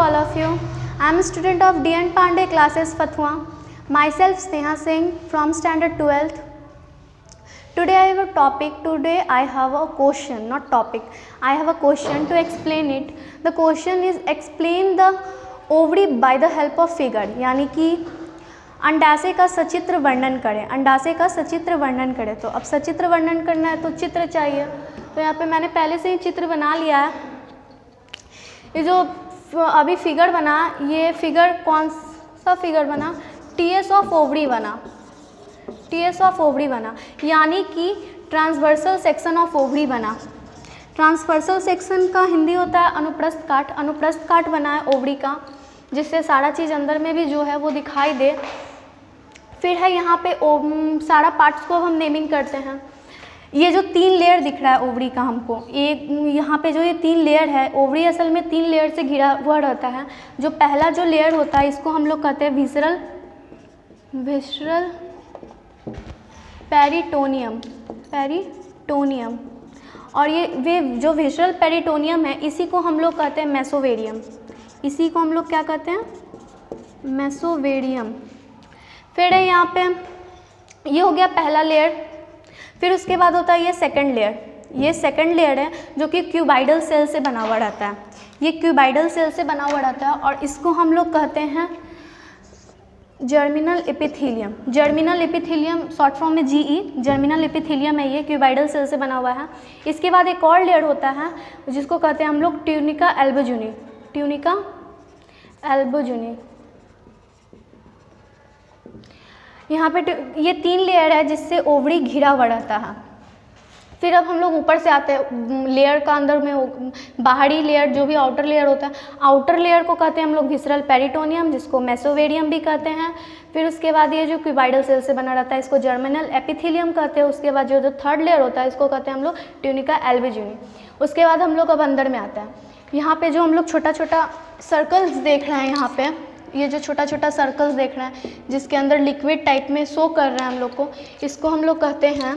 all of you. I am a student of D.N. Pandey classes Fathua. Myself Sneha Singh from standard 12th. Today I have a topic. Today I have a question, not topic. I have a question to explain it. The question is explain the ovary by the help of figure. यानी कि अंडाशय का सचित्र वर्णन करें. अंडाशय का सचित्र वर्णन करें. तो अब सचित्र वर्णन करना है तो चित्र चाहिए. तो यहाँ पे मैंने पहले से ही चित्र बना लिया है. ये जो अभी फिगर बना, ये फिगर कौन सा फिगर बना? टीएस ऑफ ओवरी बना. टीएस ऑफ ओवरी बना यानी कि ट्रांसवर्सल सेक्शन ऑफ ओवरी बना. ट्रांसवर्सल सेक्शन का हिंदी होता है अनुप्रस्थ काट. अनुप्रस्थ काट बना है ओवरी का, जिससे सारा चीज़ अंदर में भी जो है वो दिखाई दे. फिर है यहाँ पे सारा पार्ट्स को हम नेमिंग करते हैं. ये जो 3 लेयर दिख रहा है ओवरी का हमको, एक यहाँ पे जो ये 3 लेयर है, ओवरी असल में 3 लेयर से घिरा हुआ रहता है. जो पहला जो लेयर होता है इसको हम लोग कहते हैं विसरल पेरिटोनियम. पेरिटोनियम. और ये वे जो विसरल पेरिटोनियम है इसी को हम लोग कहते हैं मेसोवेरियम. इसी को हम लोग क्या कहते हैं? मेसोवेरियम. फिर है यहाँ पे ये हो गया पहला लेयर. फिर उसके बाद होता है ये सेकंड लेयर. ये सेकंड लेयर है जो कि क्यूबाइडल सेल से बना हुआ रहता है. ये क्यूबाइडल सेल से बना हुआ रहता है और इसको हम लोग कहते हैं germinal epithelium. Germinal epithelium short form में जीई. जर्मिनल एपिथेलियम है, ये क्यूबाइडल सेल से बना हुआ है. इसके बाद एक और लेयर होता है जिसको कहते हैं हम लोग ट्यूनिका एल्बोजुनी. ट्यूनिका एल्बोजुनी. यहाँ पे ये 3 लेयर है जिससे ओवरी घिरा हुआ रहता है. फिर अब हम लोग ऊपर से आते हैं लेयर का अंदर में. बाहरी लेयर जो भी आउटर लेयर होता है, आउटर लेयर को कहते हैं हम लोग विसरल पेरिटोनियम, जिसको मेसोवेरियम भी कहते हैं. फिर उसके बाद ये जो क्यूबाइडल सेल से बना रहता है इसको जर्मिनल एपिथेलियम कहते हैं. उसके बाद जो थर्ड लेयर होता है इसको कहते हैं हम लोग ट्यूनिका एल्बोजुनी. उसके बाद हम लोग अब अंदर में आते हैं. यहाँ पे जो हम लोग छोटा छोटा सर्कल्स देख रहे हैं, यहाँ पे ये जो छोटा छोटा सर्कल्स देख रहे हैं जिसके अंदर लिक्विड टाइप में शो कर रहे हैं हम लोग को, इसको हम लोग कहते हैं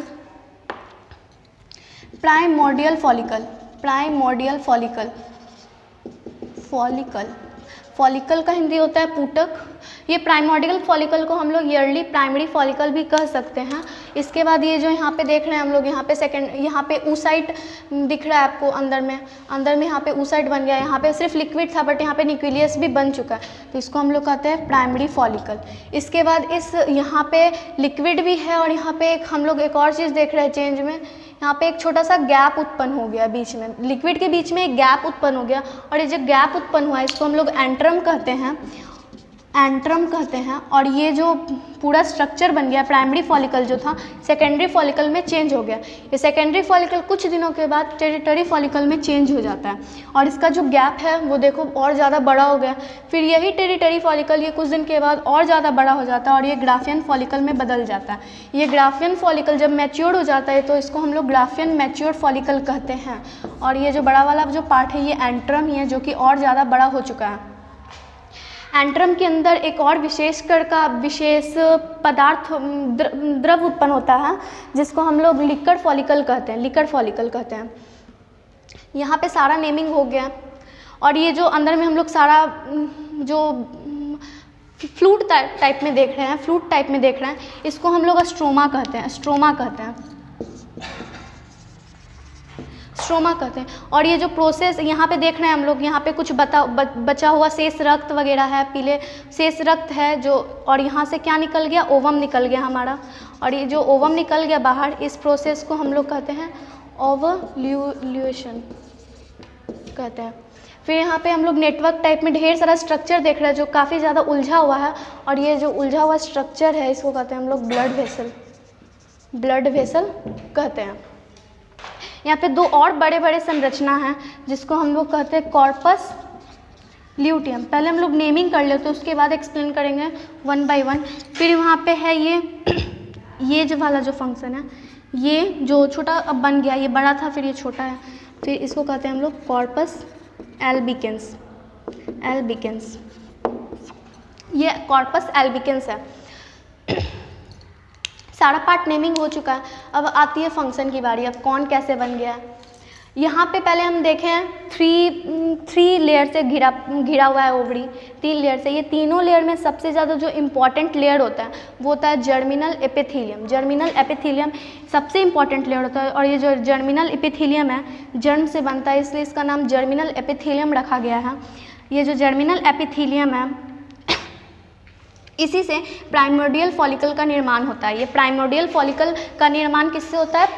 primordial follicle. Primordial follicle. Follicle का हिंदी होता है पुटक. ये प्राइमोर्डियल फॉलिकल को हम लोग ईयरली प्राइमरी फॉलिकल भी कह सकते हैं. इसके बाद ये जो यहाँ पे देख रहे हैं हम लोग, यहाँ पे सेकंड, यहाँ पे ऊसाइट दिख रहा है आपको अंदर में यहाँ पे ऊसाइट बन गया. यहाँ पे सिर्फ लिक्विड था बट यहाँ पे न्यूक्लियस भी बन चुका है, तो इसको हम लोग कहते हैं प्राइमरी फॉलिकल. इसके बाद इस यहाँ पे लिक्विड भी है और यहाँ पे हम लोग एक और चीज़ देख रहे हैं चेंज में. यहाँ पे एक छोटा सा गैप उत्पन्न हो गया बीच में, लिक्विड के बीच में एक गैप उत्पन्न हो गया और ये जो गैप उत्पन्न हुआ है इसको हम लोग एंट्रम कहते हैं. एंट्रम कहते हैं. और ये जो पूरा स्ट्रक्चर बन गया प्राइमरी फॉलिकल जो था सेकेंडरी फॉलिकल में चेंज हो गया. ये सेकेंडरी फॉलिकल कुछ दिनों के बाद टेरिटरी फॉलिकल में चेंज हो जाता है और इसका जो गैप है वो देखो और ज़्यादा बड़ा हो गया. फिर यही टेरिटरी फॉलिकल ये कुछ दिन के बाद और ज़्यादा बड़ा हो जाता है और ये ग्राफियन फॉलिकल में बदल जाता है. ये ग्राफियन फॉलिकल जब मैच्योर हो जाता है तो इसको हम लोग ग्राफियन मैच्योर फॉलिकल कहते हैं. और ये जो बड़ा वाला जो पार्ट है ये एंट्रम ही है जो कि और ज़्यादा बड़ा हो चुका है. एंट्रम के अंदर एक और विशेष पदार्थ द्रव उत्पन्न होता है जिसको हम लोग लिक्विड फॉलिकल कहते हैं. लिक्विड फॉलिकल कहते हैं. यहाँ पे सारा नेमिंग हो गया और ये जो अंदर में हम लोग सारा जो फ्लूट टाइप में देख रहे हैं, फ्लूट टाइप में देख रहे हैं, इसको हम लोग स्ट्रोमा कहते हैं. स्ट्रोमा कहते हैं. स्ट्रोमा कहते हैं. और ये जो प्रोसेस यहाँ पे देख रहे हैं हम लोग, यहाँ पे कुछ बचा हुआ शेष रक्त वगैरह है, पीले शेष रक्त है जो, और यहाँ से क्या निकल गया? ओवम निकल गया हमारा. और ये जो ओवम निकल गया बाहर, इस प्रोसेस को हम लोग कहते हैं ओवल्यूशन कहते हैं. फिर यहाँ पे हम लोग नेटवर्क टाइप में ढेर सारा स्ट्रक्चर देख रहे हैं जो काफ़ी ज़्यादा उलझा हुआ है. और ये जो उलझा हुआ स्ट्रक्चर है इसको कहते हैं हम लोग ब्लड वेसल. ब्लड वेसल कहते हैं. यहाँ पे 2 और बड़े बड़े संरचना हैं जिसको हम लोग कहते हैं कॉर्पस ल्यूटियम. पहले हम लोग नेमिंग कर लेते हैं उसके बाद एक्सप्लेन करेंगे 1 बाय 1. फिर वहाँ पे है ये जो वाला जो फंक्शन है, ये जो छोटा अब बन गया, ये बड़ा था फिर ये छोटा है, फिर इसको कहते हैं हम लोग कॉर्पस एल्बिकेंस. एल्बिकेंस, ये कॉर्पस एल्बिकेंस है. सारा पार्ट नेमिंग हो चुका है. अब आती है फंक्शन की बारी. अब कौन कैसे बन गया? यहाँ पे पहले हम देखें थ्री लेयर से घिरा हुआ है ओवरी, 3 लेयर से। ये तीनों लेयर में सबसे ज़्यादा जो इम्पॉर्टेंट लेयर होता है वो होता है जर्मिनल एपिथेलियम। जर्मिनल एपिथेलियम सबसे इम्पॉर्टेंट लेयर होता है, और ये जो जर्मिनल एपिथेलियम है जर्म से बनता है, इसलिए इसका नाम जर्मिनल एपिथेलियम रखा गया है। ये जो जर्मिनल एपिथेलियम है इसी से प्राइमोर्डियल फॉलिकल का निर्माण होता है। ये प्राइमोर्डियल फॉलिकल का निर्माण किससे होता है?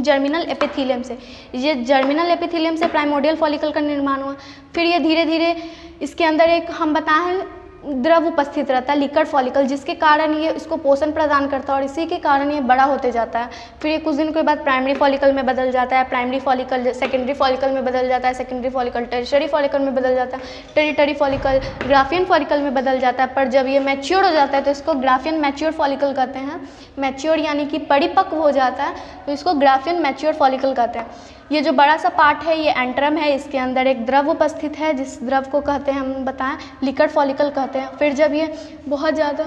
जर्मिनल एपिथेलियम से। ये जर्मिनल एपिथेलियम से प्राइमोर्डियल फॉलिकल का निर्माण हुआ। फिर ये धीरे धीरे इसके अंदर एक हम बताएं द्रव उपस्थित रहता है, लिक्विड फॉलिकल, जिसके कारण ये इसको पोषण प्रदान करता है और इसी के कारण ये बड़ा होते जाता है। फिर ये कुछ दिन के बाद प्राइमरी फॉलिकल में बदल जाता है, प्राइमरी फॉलिकल सेकेंडरी फॉलिकल में बदल जाता है, सेकेंडरी फॉलिकल टेरिटरी फॉलिकल में बदल जाता है, टेरिटरी फॉलिकल ग्राफियन फॉलिकल में बदल जाता है। पर जब ये मैच्योर हो जाता है तो इसको ग्राफियन मैच्योर फॉलिकल कहते हैं। मैच्योर यानी कि परिपक्व हो जाता है तो इसको ग्राफियन मैच्योर फॉलिकल कहते हैं। ये जो बड़ा सा पार्ट है ये एंट्रम है, इसके अंदर एक द्रव उपस्थित है जिस द्रव को कहते हैं हम बताएं लिक्विड फॉलिकल कहते हैं। फिर जब ये बहुत ज़्यादा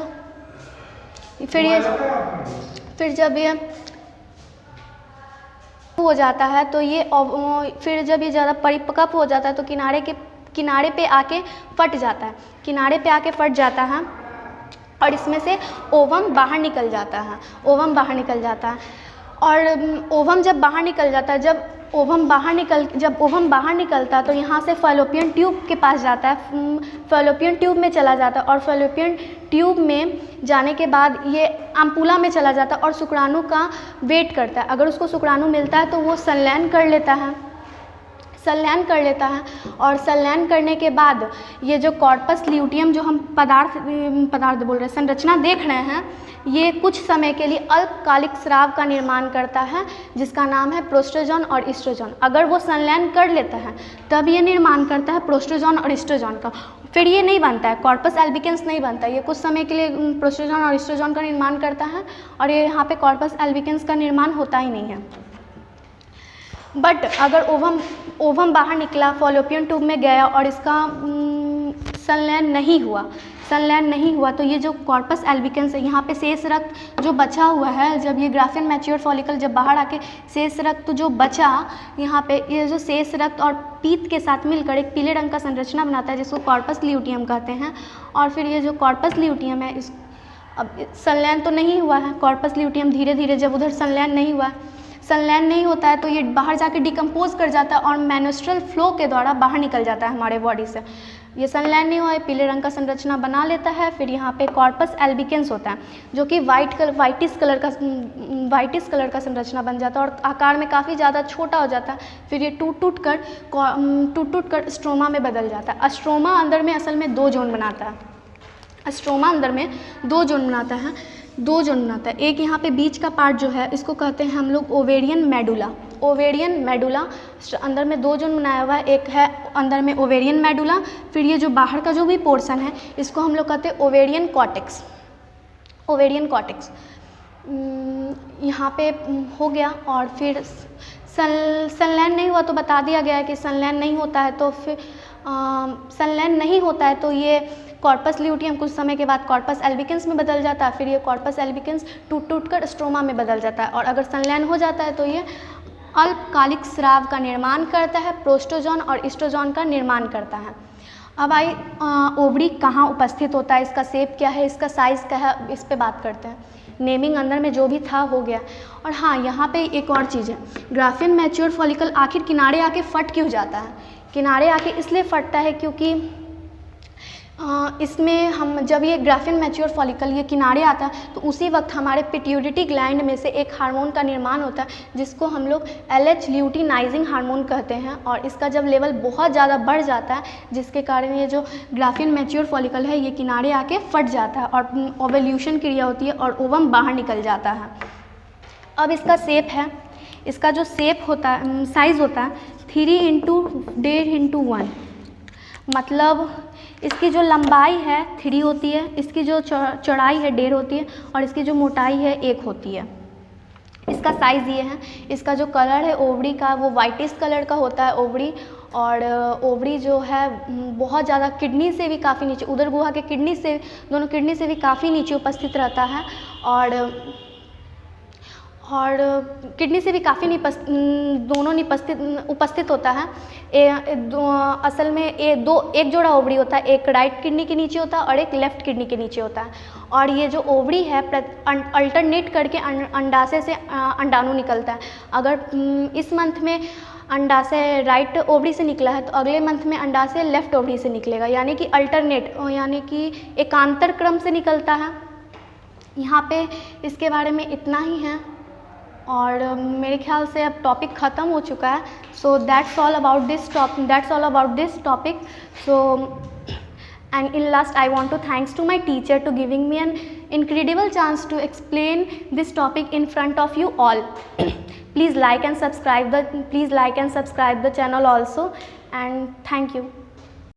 फिर जब ये हो जाता है तो ये फिर जब ये ज़्यादा परिपक्व हो जाता है तो किनारे पे आके फट जाता है, किनारे पे आके फट जाता है और इसमें से ओवम बाहर निकल जाता है। ओवम बाहर निकल जाता है और ओवम जब बाहर निकल जाता है, जब ओवम बाहर निकलता है तो यहाँ से फैलोपियन ट्यूब के पास जाता है, फैलोपियन ट्यूब में चला जाता है और फैलोपियन ट्यूब में जाने के बाद ये अम्पुला में चला जाता है और शुक्राणु का वेट करता है। अगर उसको शुक्राणु मिलता है तो वो संलयन कर लेता है और संलयन करने के बाद ये जो कॉर्पस ल्यूटियम जो हम पदार्थ बोल रहे हैं, संरचना देख रहे हैं, ये कुछ समय के लिए अल्पकालिक स्राव का निर्माण करता है जिसका नाम है प्रोस्टोजोन और ईस्ट्रोजन। अगर वो संलयन कर लेता है तब ये निर्माण करता है प्रोस्टोजोन और ईस्ट्रोजन का। फिर ये नहीं बनता है, कॉर्पस एल्बिकेंस नहीं बनता, ये कुछ समय के लिए प्रोस्टोजोन और ईस्ट्रोजन का निर्माण करता है और ये यहाँ पे कॉर्पस एल्बिकेंस का निर्माण होता ही नहीं है। बट अगर ओवम बाहर निकला, फॉलोपियन ट्यूब में गया और इसका संलयन नहीं हुआ तो ये जो कॉर्पस एल्बिकेंस है, यहाँ पे शेष रक्त जो बचा हुआ है, जब ये ग्राफियन मैच्योर फॉलिकल जब बाहर आके शेष रक्त जो बचा, यहाँ पे ये जो शेष रक्त और पीत के साथ मिलकर एक पीले रंग का संरचना बनाता है जिसको कॉर्पस ल्यूटियम कहते हैं। और फिर ये जो कॉर्पस ल्यूटियम है, इस अब संलयन तो नहीं हुआ है, कॉर्पस ल्यूटियम धीरे धीरे जब उधर संलयन नहीं होता है तो ये बाहर जाके डिकम्पोज कर जाता है और मेन्स्ट्रुअल फ्लो के द्वारा बाहर निकल जाता है हमारे बॉडी से। ये संलयन नहीं हुआ है, पीले रंग का संरचना बना लेता है। फिर यहाँ पे कॉर्पस एल्बिकेंस होता है जो कि वाइटिस कलर का संरचना बन जाता है और आकार में काफ़ी ज़्यादा छोटा हो जाता है। फिर ये टूट कर स्ट्रोमा में बदल जाता है। स्ट्रोमा अंदर में असल में 2 जोन बनाता है। स्ट्रोमा अंदर में 2 जोन बनाता है। एक यहाँ पे बीच का पार्ट जो है इसको कहते हैं हम लोग ओवेरियन मेडुला। अंदर में 2 जोन बनाया हुआ है, एक है अंदर में ओवेरियन मेडुला, फिर ये जो बाहर का जो भी पोर्शन है इसको हम लोग कहते हैं ओवेरियन कॉर्टेक्स। यहाँ पे हो गया। और फिर संलयन नहीं हुआ तो बता दिया गया है कि संलयन नहीं होता है तो ये कॉर्पस ल्यूटियम कुछ समय के बाद कॉर्पस एल्बिकेंस में बदल जाता है। फिर ये कॉर्पस एल्बिकेंस टूट कर स्ट्रोमा में बदल जाता है और अगर संलयन हो जाता है तो ये अल्पकालिक स्राव का निर्माण करता है, प्रोस्टोजोन और ईस्ट्रोजन का निर्माण करता है। अब आई ओवरी कहाँ उपस्थित होता है, इसका शेप क्या है, इसका साइज़ क्या है, इस पे बात करते हैं। नेमिंग अंदर में जो भी था हो गया। और हाँ, यहाँ पे एक और चीज़ है, ग्राफियन मैच्योर फॉलिकल आखिर किनारे आके फट क्यों जाता है? किनारे आके इसलिए फटता है क्योंकि इसमें हम जब ये ग्राफियन मैच्योर फॉलिकल ये किनारे आता है तो उसी वक्त हमारे पिट्यूटरी ग्लैंड में से एक हार्मोन का निर्माण होता है जिसको हम लोग LH ल्यूटिनाइजिंग हार्मोन कहते हैं। और इसका जब लेवल बहुत ज़्यादा बढ़ जाता है जिसके कारण ये जो ग्राफियन मैच्योर फॉलिकल है ये किनारे आके फट जाता है और ओवल्यूशन क्रिया होती है और ओवम बाहर निकल जाता है। अब इसका शेप है, इसका जो शेप होता है, साइज़ होता है 3 × 1.5 × 1, मतलब इसकी जो लंबाई है 3 होती है, इसकी जो चौड़ाई है 1.5 होती है और इसकी जो मोटाई है 1 होती है। इसका साइज़ ये है। इसका जो कलर है ओवरी का वो वाइटिश कलर का होता है ओवरी, और ओवरी जो है बहुत ज़्यादा किडनी से भी काफ़ी नीचे, उदर गुहा के दोनों किडनी से भी काफ़ी नीचे उपस्थित रहता है। और किडनी से भी काफ़ी दोनों उपस्थित होता है। असल में एक जोड़ा ओवरी होता है, एक राइट किडनी के नीचे होता है और एक लेफ्ट किडनी के नीचे होता है। और ये जो ओवरी है अल्टरनेट करके अंडाशय से अंडाणु निकलता है। अगर इस मंथ में अंडाशय राइट ओवरी से निकला है तो अगले मंथ में अंडाशय लेफ्ट ओवरी से निकलेगा, यानी कि अल्टरनेट, यानी कि एकांतर क्रम से निकलता है। यहाँ पे इसके बारे में इतना ही है और मेरे ख्याल से अब टॉपिक ख़त्म हो चुका है। So that's all about this topic. So and in last I want to thanks to my teacher to giving me an incredible chance to explain this topic in front of you all. Please like and subscribe the channel also, and thank you.